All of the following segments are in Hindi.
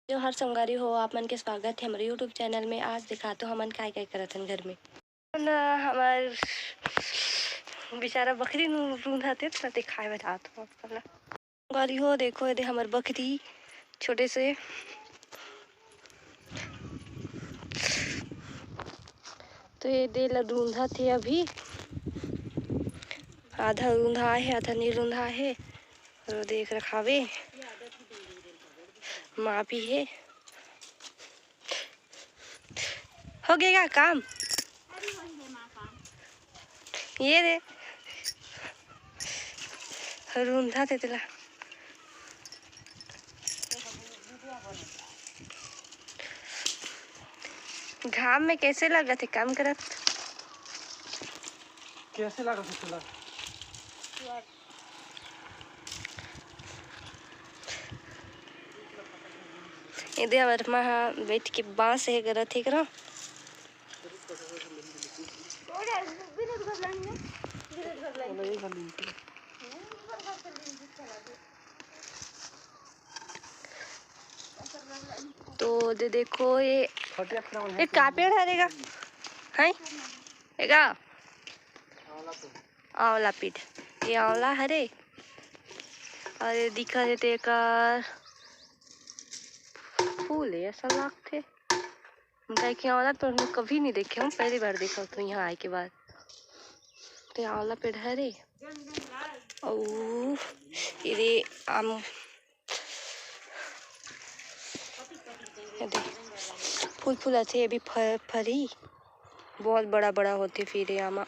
जो हर संगारी हो आप मन के स्वागत है हमारे यूट्यूब चैनल में। आज दिखाते हो हमन काय काय करत हन घर में ना। हमार बेचारा बकरी रूंधाते तो दिखाए बतात हो आपला संगारी हो। देखो ये हमार बकरी छोटे से तो ये दे ला रूंधा थे। अभी आधा रूंधा है आधा नहीं रूंधा है और देख रखावे माँ भी है। हो गया काम ये दे रूंधा थे तेला घाम में कैसे लगा थे काम करत। कैसे लगा था इधर हमारे माँ बैठ के बांस है करत है करा। तो दे देखो ये का पेड़ हरेगा है एगा आंवला पीठ ये आंवला हरे और ये दिखा है तेका फूल है ऐसा लगते कि आंवला पेड़ में कभी नहीं देखे हूँ, पहली बार देखा तो यहाँ आए के बाद। तो आंवला पेड़ हरे और ये आम फूल फूल अच्छे ये भी फरी बहुत बड़ा बड़ा होते फिर ये आमा।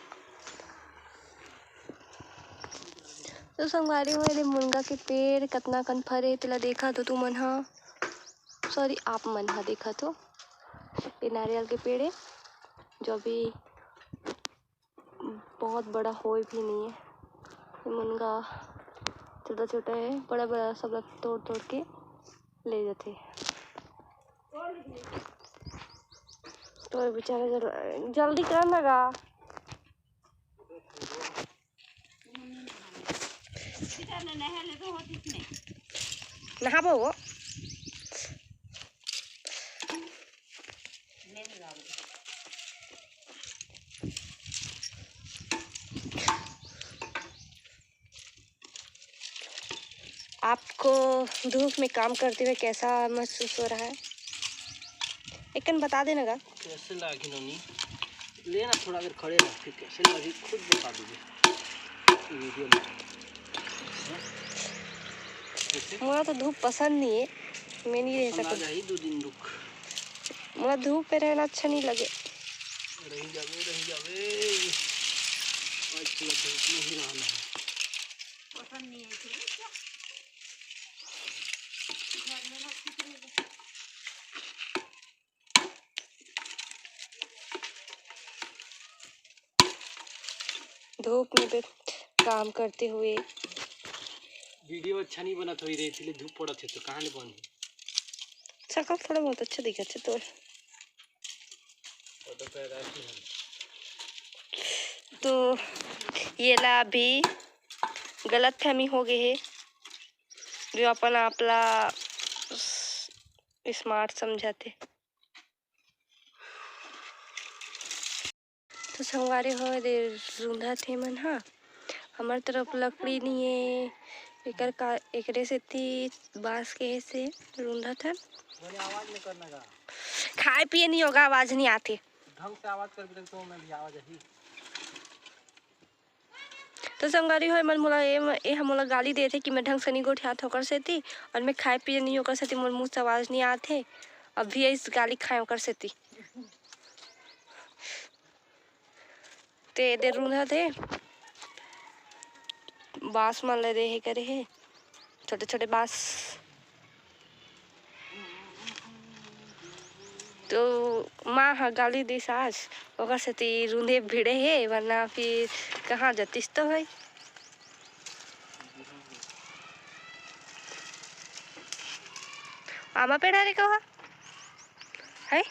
तो संगवारी हुए मुनगा के पेड़ कितना कन फरे तेला देखा तो तू मन हा सॉरी आप मन हा देखा तो ये नारियल के पेड़ है जो अभी बहुत बड़ा हो भी नहीं है। ये मुनगा छोटा छोटा है बड़ा बड़ा सब लोग तोड़ तोड़ के ले जाते। तो बेचारा जल्दी कर लगा नहाबो वो आपको धूप में काम करते हुए कैसा महसूस हो रहा है एक बता देना का कैसे लगी नोनी लेना थोड़ा देर खड़े रह फिर कैसे लगी खुद बता दीजिए वीडियो में। मुझे तो धूप पसंद नहीं है, मैं नहीं रह सकता। 2 दिन रुक मुझे धूप पे रहना अच्छा नहीं लगे। रही जावे आज पूरा धूप में ही रहना है पसंद नहीं है क्या घर में धूप में काम करते हुए वीडियो अच्छा नहीं बना थोड़ी रही थी धूप पड़ा थे तो कहाँ ले बन सकल थोड़ा बहुत अच्छा दिखा तो तो ये ला भी गलत फहमी हो गई है जो अपन आपला स्मार्ट समझाते। तो संगवारी हो दे रूंधा थे मन हा हमार तरफ लकड़ी नहीं है एकर का एकरे से ती बांस के से रूंधा था। आवाज नहीं करना का खाए पिए नहीं होगा आवाज नहीं आती ढंग से आवाज कर तो मैं भी आवाज ही। तो संगारी हो मन मोला ये हम मोला गाली देते कि मैं ढंग से नहीं गोठियात होकर से थी और मैं खाए पिए नहीं होकर से थी मोर मुँह से आवाज नहीं आते अब भी इस गाली खाए होकर से थी ते दे रूंधा थे बांस मन ले रहे करे है छोटे छोटे बांस। तो माँ हा गाली दी सास ओकर से ती रूंधे भिड़े है वरना फिर कहाँ जतिस तो भाई। आमा पेड़ हरे कहा है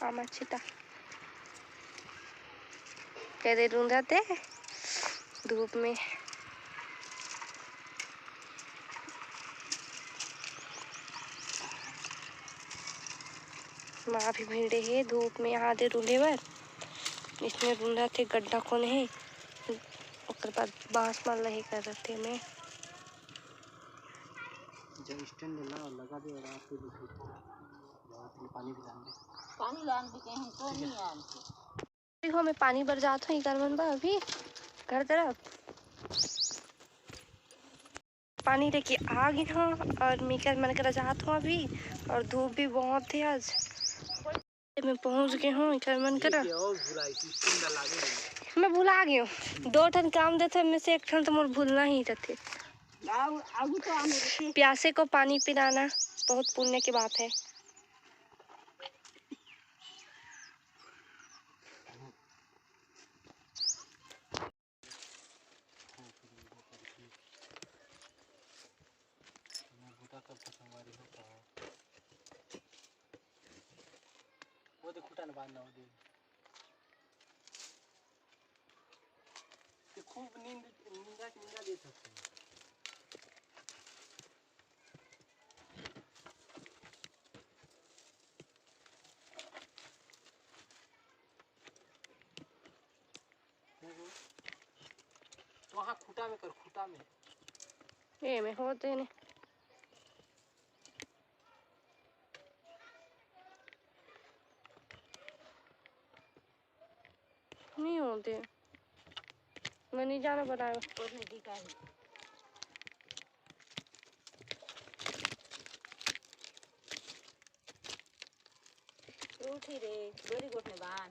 आमा छिता कहते रूंधाते धूप में। माँ भी भिड़े है धूप में यहाँ दे रूले बर इसमें रूंधा थे गड्ढा कोने है उसके बाद बांस मार लहे कर रहे मैं जब स्टैंड लगा दे और आपके पानी भी डाल दे पानी लान भी कहीं तो नहीं आन देखो मैं पानी भर जाता हूँ इधर मन बा अभी घर तरफ पानी लेके आ गई हूँ और मैं क्या मन कर जाता हूँ अभी और धूप भी बहुत है आज मैं पहुँच गई हूँ इधर मन कर मैं भुला गई हूँ 2 ठन काम देते में से 1 ठन तो मुझे भूलना ही रहते प्यासे को पानी पिलाना बहुत पुण्य की बात है वो तो खुटा न बांधना हो दे खूब नींदा दे सकते हैं तो वहाँ खुटा में कर खुटा में ये में होते ने नहीं होते मैं नहीं जाना बताया उठी रे वेरी गुड ने बान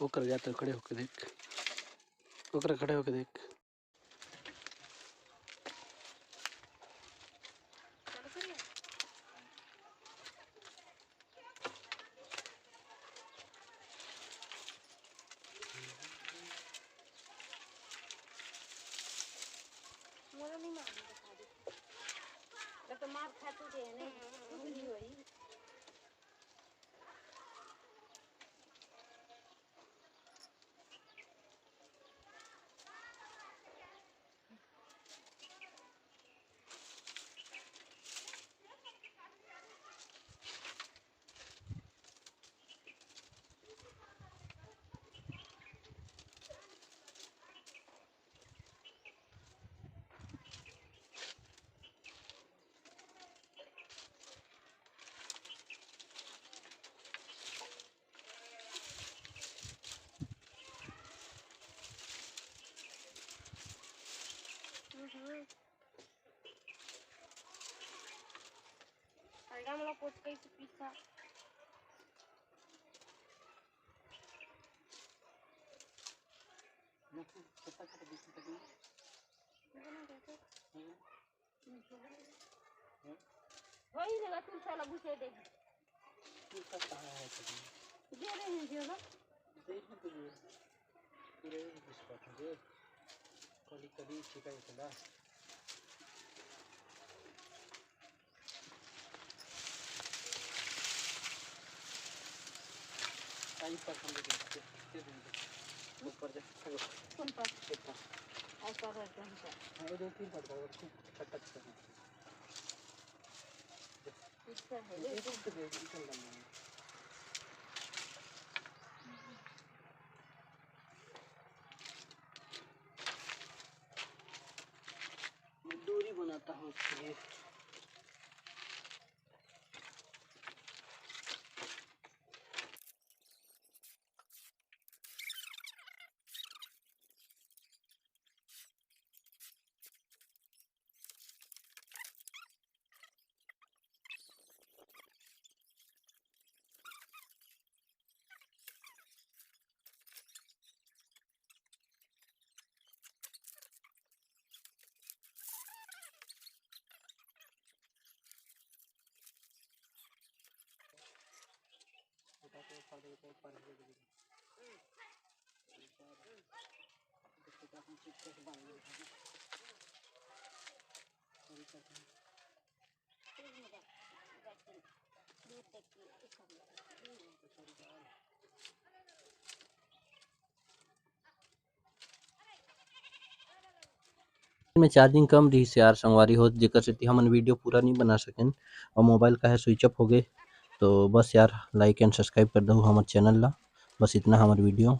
वो कर जाता खड़े होके देख वो कर खड़े होके देख मोरा नहीं मार तो मार खातू दे नहीं होई आएगा मला पोच कैसे पीछा होई रे तू साला घुसे दे दे रे नहीं दियो कभी कभी छिका चला आई पर हम दे ऊपर जा कौन पर देखा ऐसा रहता है वो 2-3 पड़ता है खूब टच करना इसका है एक तो दे निकल जाना दूरी बनाता हूँ उसके लिए में चार्जिंग कम रही से यार संगवारी हो, जेकर सेती हमन वीडियो पूरा नहीं बना सकेन और मोबाइल का है स्विच ऑफ हो गए। तो बस यार लाइक एंड सब्सक्राइब कर दहु हमर चैनल ला। बस इतना हमर वीडियो।